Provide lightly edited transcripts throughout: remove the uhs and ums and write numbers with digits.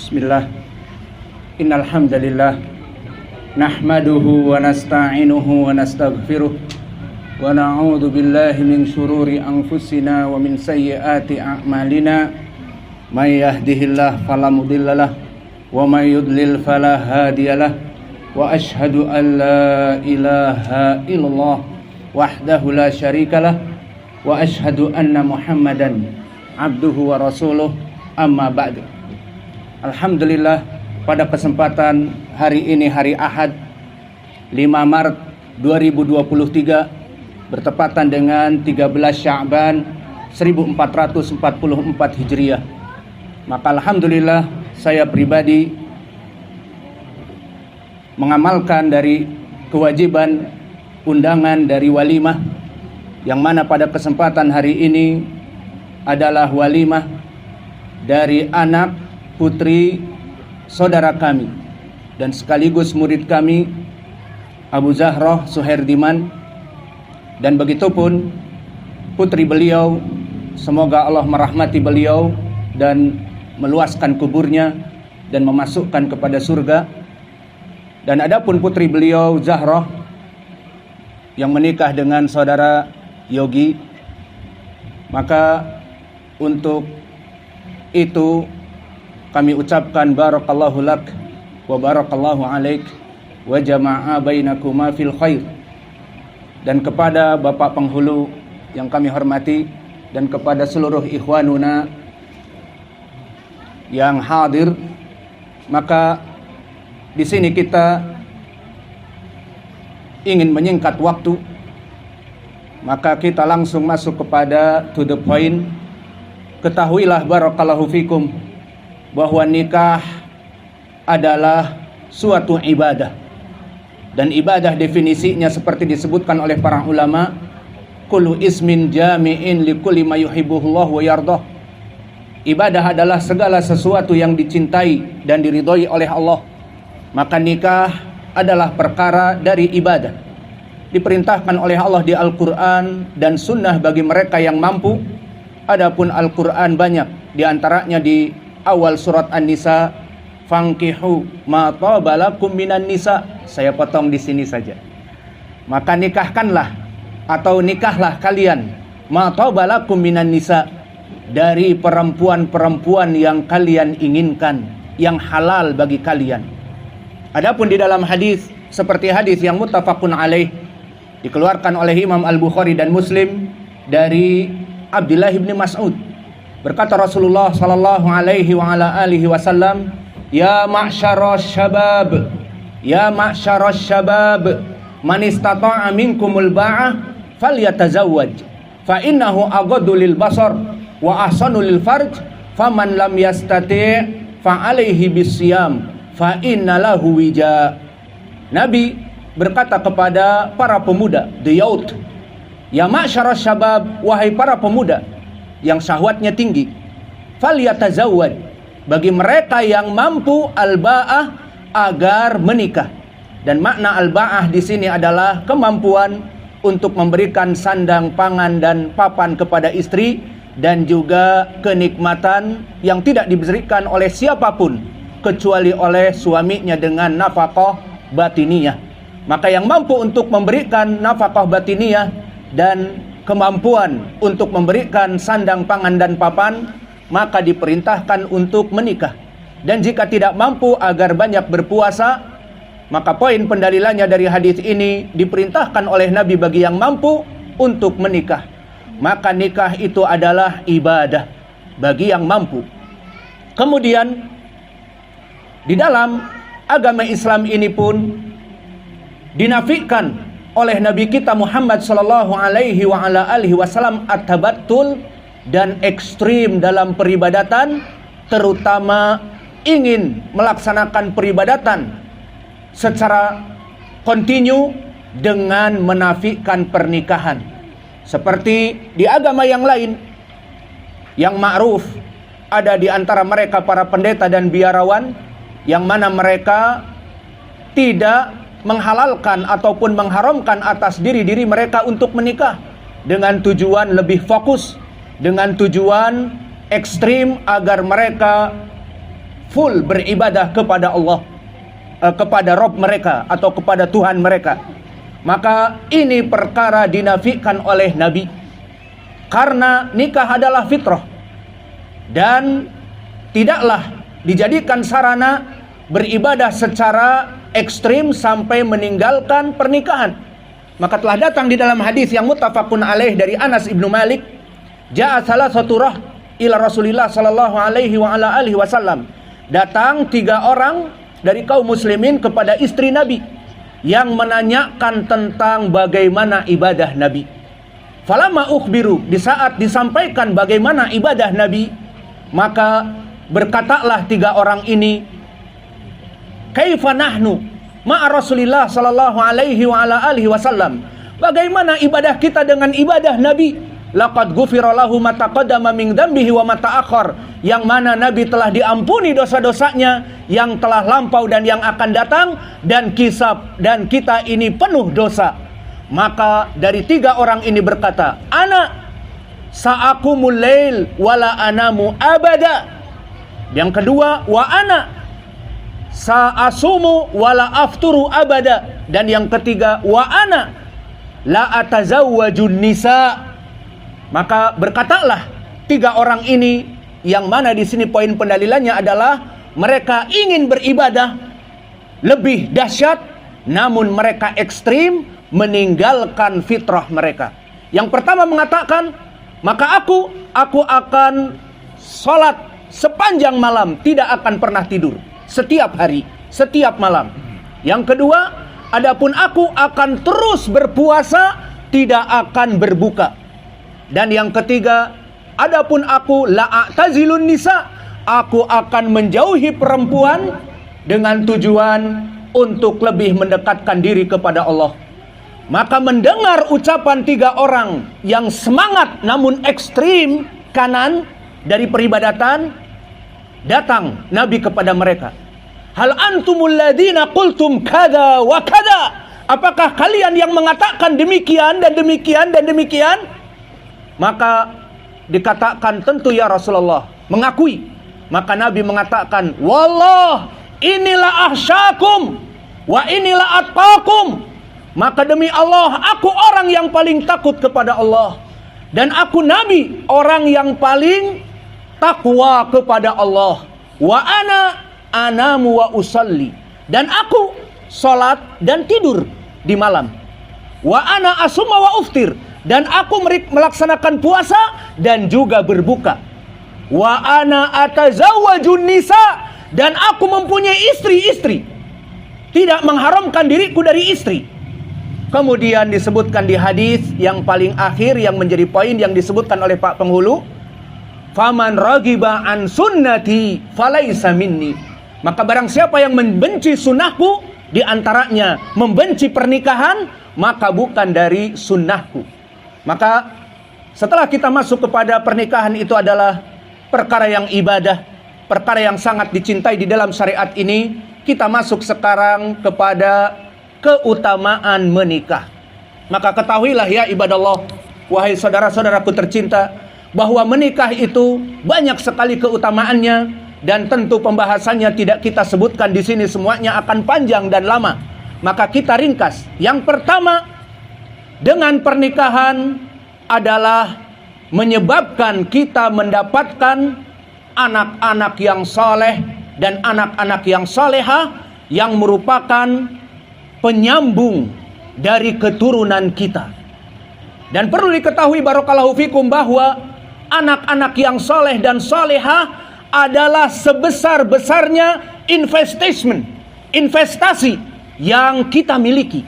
Bismillah. Innal hamdalillah nahmaduhu wa nasta'inuhu wa nastaghfiruh wa na'udzu billahi min shururi anfusina wa min sayyiati a'malina. May yahdihillahu fala mudhillalah wa may yudlil fala hadiyalah. Wa asyhadu an la ilaha illallah wahdahu la syarikalah wa asyhadu anna Muhammadan abduhu wa rasuluh. Amma ba'du. Alhamdulillah, pada kesempatan hari ini, hari Ahad 5 Maret 2023, bertepatan dengan 13 Sya'ban 1444 Hijriah. Maka alhamdulillah, saya pribadi mengamalkan dari kewajiban undangan dari walimah, yang mana pada kesempatan hari ini adalah walimah dari anak putri saudara kami dan sekaligus murid kami, Abu Zahroh Suherdiman, dan begitupun putri beliau. Semoga Allah merahmati beliau dan meluaskan kuburnya dan memasukkan kepada surga. Dan adapun putri beliau Zahroh yang menikah dengan saudara Yogi, maka untuk itu kami ucapkan barakallahu lak wa barakallahu alaik wa jama'a bainakuma fil khair. Dan kepada Bapak Penghulu yang kami hormati dan kepada seluruh ikhwanuna yang hadir, maka di sini kita ingin menyingkat waktu, maka kita langsung masuk kepada to the point. Ketahuilah barakallahu fikum bahwa nikah adalah suatu ibadah, dan ibadah definisinya seperti disebutkan oleh para ulama, kullu ismin jami'in likulli ma yuhibbuhullah wa yardah. Ibadah adalah segala sesuatu yang dicintai dan diridhoi oleh Allah. Maka nikah adalah perkara dari ibadah, diperintahkan oleh Allah di Al-Quran dan sunnah bagi mereka yang mampu. Adapun Al-Quran banyak, diantaranya di awal surat An-Nisa, fankihu ma taba lakum minan nisa. Saya potong di sini saja. Maka nikahkanlah atau nikahlah kalian ma taba lakum minan nisa, dari perempuan-perempuan yang kalian inginkan, yang halal bagi kalian. Adapun di dalam hadis, seperti hadis yang muttafaqun alaih, dikeluarkan oleh Imam Al-Bukhari dan Muslim dari Abdullah bin Mas'ud, berkata Rasulullah sallallahu alaihi wa ala alihi wasallam, ya ma'syaras syabab, ya ma'syaras syabab, man istata'a minkumul ba'ah falyatazawwaj, fa innahu aghaddu lil basar wa ahsanu lil farj, faman lam yastati' fa alaihi bisyam fa inna lahu wija. Nabi berkata kepada para pemuda, the youth, ya ma'syaras syabab, wahai para pemuda yang syahwatnya tinggi, falyatazawwaj, bagi mereka yang mampu al-ba'ah, agar menikah. Dan makna al-ba'ah di sini adalah kemampuan untuk memberikan sandang, pangan dan papan kepada istri, dan juga kenikmatan yang tidak diberikan oleh siapapun kecuali oleh suaminya dengan nafkah batiniyah. Maka yang mampu untuk memberikan nafkah batiniyah dan kemampuan untuk memberikan sandang, pangan dan papan, maka diperintahkan untuk menikah. Dan jika tidak mampu, agar banyak berpuasa. Maka poin pendalilannya dari hadis ini, diperintahkan oleh Nabi bagi yang mampu untuk menikah. Maka nikah itu adalah ibadah bagi yang mampu. Kemudian di dalam agama Islam ini pun dinafikan oleh Nabi kita Muhammad sallallahu alaihi wa ala alihi wasallam at-tabattul, dan ekstrim dalam peribadatan, terutama ingin melaksanakan peribadatan secara kontinu dengan menafikan pernikahan. Seperti di agama yang lain yang ma'ruf, ada di antara mereka para pendeta dan biarawan yang mana mereka tidak menghalalkan ataupun mengharamkan atas diri-diri mereka untuk menikah, dengan tujuan lebih fokus, dengan tujuan ekstrim agar mereka full beribadah kepada Allah, kepada Rabb mereka atau kepada Tuhan mereka. Maka ini perkara dinafikan oleh Nabi, karena nikah adalah fitrah dan tidaklah dijadikan sarana beribadah secara ekstrim sampai meninggalkan pernikahan. Maka telah datang di dalam hadis yang muttafaqun alaih dari Anas ibnu Malik, ja'a salasatu ila Rasulillah sallallahu alaihi wa ala alihi wasallam. Datang 3 orang dari kaum muslimin kepada istri Nabi yang menanyakan tentang bagaimana ibadah Nabi. Falamma ukhbiru, di saat disampaikan bagaimana ibadah Nabi, maka berkatalah 3 orang ini, kaifa nahnu ma'a Rasulillah sallallahu alaihi wa ala alihi wasallam. Bagaimana ibadah kita dengan ibadah Nabi? Laqad ghufira lahu ma taqaddama min dzambihi wa ma ta'akhkhar. Yang mana Nabi telah diampuni dosa-dosanya yang telah lampau dan yang akan datang, dan kita ini penuh dosa. Maka dari 3 orang ini berkata, ana sa'akumul lail wala anamu abada. Yang kedua, wa ana sa'asumu wala afturu abada. Dan yang ketiga, wa ana la atazawwajun nisa. Maka berkatalah 3 orang ini, yang mana di sini poin pendalilannya adalah mereka ingin beribadah lebih dahsyat, namun mereka ekstrim meninggalkan fitrah mereka. Yang pertama mengatakan, maka aku akan sholat sepanjang malam, tidak akan pernah tidur, setiap hari, setiap malam. Yang kedua, adapun aku akan terus berpuasa, tidak akan berbuka. Dan yang ketiga, adapun aku la'atazilun nisa, aku akan menjauhi perempuan dengan tujuan untuk lebih mendekatkan diri kepada Allah. Maka mendengar ucapan 3 orang yang semangat namun ekstrim kanan dari peribadatan, datang Nabi kepada mereka. Hal antumul ladina qultum kada wa kada. Apakah kalian yang mengatakan demikian dan demikian dan demikian? Maka dikatakan, tentu ya Rasulullah, mengakui. Maka Nabi mengatakan, wallah inilah ahsyakum wa inilah atqakum. Maka demi Allah, aku orang yang paling takut kepada Allah, dan aku Nabi, orang yang paling takwa kepada Allah. Wa anamu wa usalli, dan aku sholat dan tidur di malam. Wa ana asuma wa uftir, dan aku melaksanakan puasa dan juga berbuka. Wa ana atazawwajun nisa, dan aku mempunyai istri-istri, tidak mengharamkan diriku dari istri. Kemudian disebutkan di hadis yang paling akhir yang menjadi poin yang disebutkan oleh Pak Penghulu, faman ragiba an sunnati falaisa minni. Maka barang siapa yang membenci sunnahku, di antaranya membenci pernikahan, maka bukan dari sunnahku. Maka setelah kita masuk kepada pernikahan, itu adalah perkara yang ibadah, perkara yang sangat dicintai di dalam syariat ini. Kita masuk sekarang kepada keutamaan menikah. Maka ketahuilah ya ibadallah, wahai saudara-saudaraku tercinta, bahwa menikah itu banyak sekali keutamaannya, dan tentu pembahasannya tidak kita sebutkan di sini, semuanya akan panjang dan lama. Maka kita ringkas. Yang pertama, dengan pernikahan adalah menyebabkan kita mendapatkan anak-anak yang saleh dan anak-anak yang salehah, yang merupakan penyambung dari keturunan kita. Dan perlu diketahui barakallahu fikum bahwa anak-anak yang saleh dan salehah adalah sebesar-besarnya investasi yang kita miliki.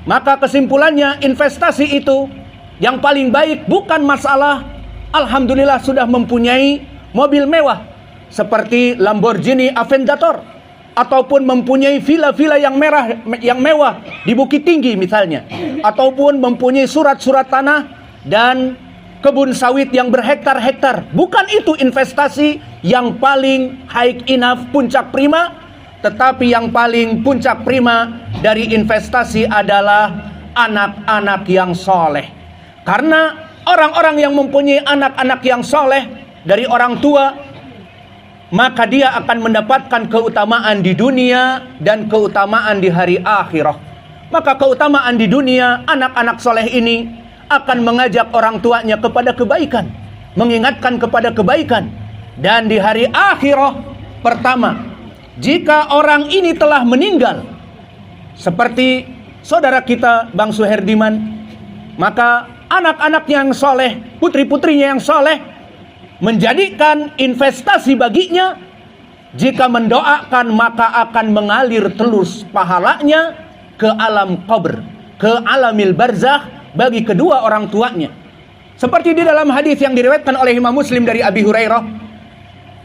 Maka kesimpulannya, investasi itu yang paling baik bukan masalah alhamdulillah sudah mempunyai mobil mewah seperti Lamborghini Aventador, ataupun mempunyai villa-villa yang mewah di Bukit Tinggi misalnya, ataupun mempunyai surat-surat tanah dan kebun sawit yang berhektar-hektar. Bukan itu investasi yang paling high enough, puncak prima. Tetapi yang paling puncak prima dari investasi adalah anak-anak yang soleh. Karena orang-orang yang mempunyai anak-anak yang soleh dari orang tua, maka dia akan mendapatkan keutamaan di dunia dan keutamaan di hari akhirah. Maka keutamaan di dunia, anak-anak soleh ini akan mengajak orang tuanya kepada kebaikan, mengingatkan kepada kebaikan. Dan di hari akhirah, pertama, jika orang ini telah meninggal, seperti saudara kita Bang Suherdiman, maka anak-anaknya yang soleh, putri-putrinya yang soleh, menjadikan investasi baginya. Jika mendoakan, maka akan mengalir terus pahalanya ke alam kubur, ke alamil barzakh bagi kedua orang tuanya. Seperti di dalam hadis yang diriwayatkan oleh Imam Muslim dari Abi Hurairah,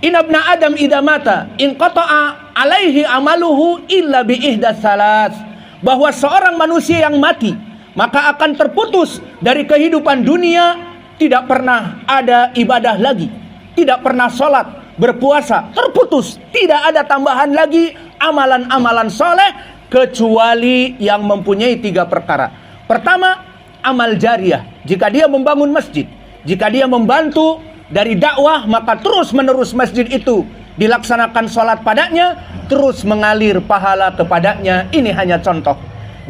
Inna ibna Adam idza mata in qata'a alaihi amaluhu illa bi ihdas salas, bahwa seorang manusia yang mati maka akan terputus dari kehidupan dunia, tidak pernah ada ibadah lagi, tidak pernah sholat, berpuasa, terputus, tidak ada tambahan lagi amalan-amalan soleh kecuali yang mempunyai 3 perkara. Pertama, amal jariah, jika dia membangun masjid, jika dia membantu dari dakwah, maka terus menerus masjid itu dilaksanakan sholat padanya, terus mengalir pahala kepadanya. Ini hanya contoh.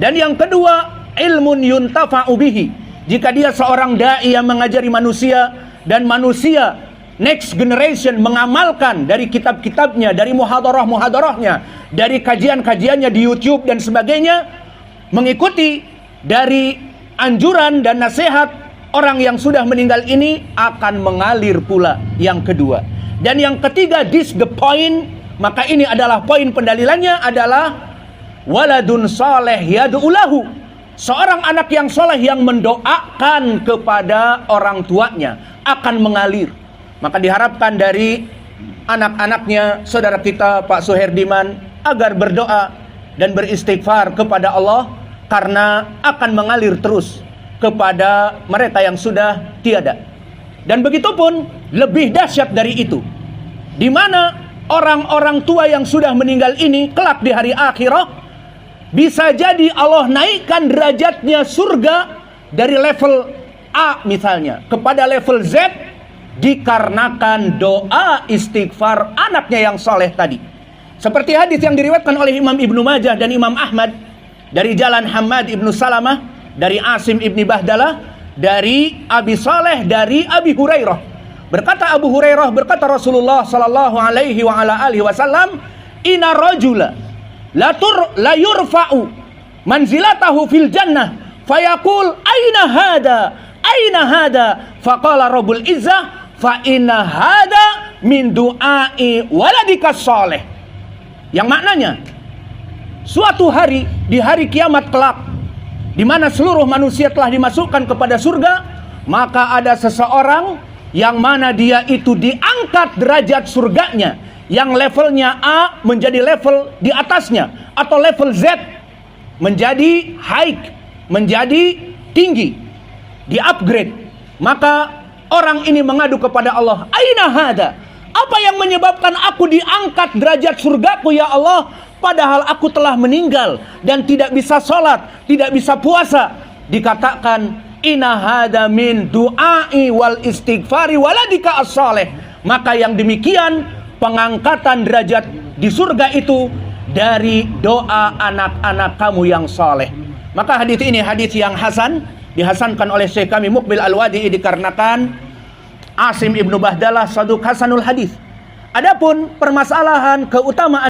Dan yang kedua, ilmun yuntafa'u bihi, jika dia seorang da'i yang mengajari manusia, dan manusia next generation mengamalkan dari kitab-kitabnya, dari muhadarah-muhadarahnya, dari kajian-kajiannya di YouTube dan sebagainya, mengikuti dari anjuran dan nasihat orang yang sudah meninggal ini, akan mengalir pula yang kedua. Dan yang ketiga, this the point, maka ini adalah poin pendalilannya adalah waladun saleh yad'ulahu, seorang anak yang soleh yang mendoakan kepada orang tuanya akan mengalir. Maka diharapkan dari anak-anaknya saudara kita Pak Suherdiman agar berdoa dan beristighfar kepada Allah, karena akan mengalir terus kepada mereka yang sudah tiada. Dan begitupun lebih dahsyat dari itu, di mana orang-orang tua yang sudah meninggal ini kelak di hari akhirah bisa jadi Allah naikkan derajatnya surga dari level A misalnya kepada level Z, dikarenakan doa istighfar anaknya yang soleh tadi. Seperti hadis yang diriwayatkan oleh Imam Ibnu Majah dan Imam Ahmad dari jalan Hammad ibnu Salamah, dari Asim ibni Bahdalah, dari Abi Saleh, dari Abi Hurairah. Berkata Abu Hurairah, berkata Rasulullah sallallahu alaihi wa ala alihi wasallam, inna rajula la yurfa'u manzilatahu fil jannah fayaqul aina hada faqala rabbul izzah fa inna hada min du'ai waladika saleh. Yang maknanya, suatu hari di hari kiamat kelak, di mana seluruh manusia telah dimasukkan kepada surga, maka ada seseorang yang mana dia itu diangkat derajat surganya, yang levelnya A menjadi level di atasnya, atau level Z menjadi high, menjadi tinggi, di upgrade. Maka orang ini mengadu kepada Allah, aina hada, apa yang menyebabkan aku diangkat derajat surgaku ya Allah, padahal aku telah meninggal dan tidak bisa sholat, tidak bisa puasa. Dikatakan, inna hada min du'ai wal istighfari waladika as-saleh. Maka yang demikian, pengangkatan derajat di surga itu dari doa anak-anak kamu yang saleh. Maka hadis ini hadis yang hasan, dihasankan oleh Syekh kami Muqbil Al-Wadi'i, dikarenakan Asim ibnu Bahdalah saduk hasanul hadis. Adapun permasalahan keutamaan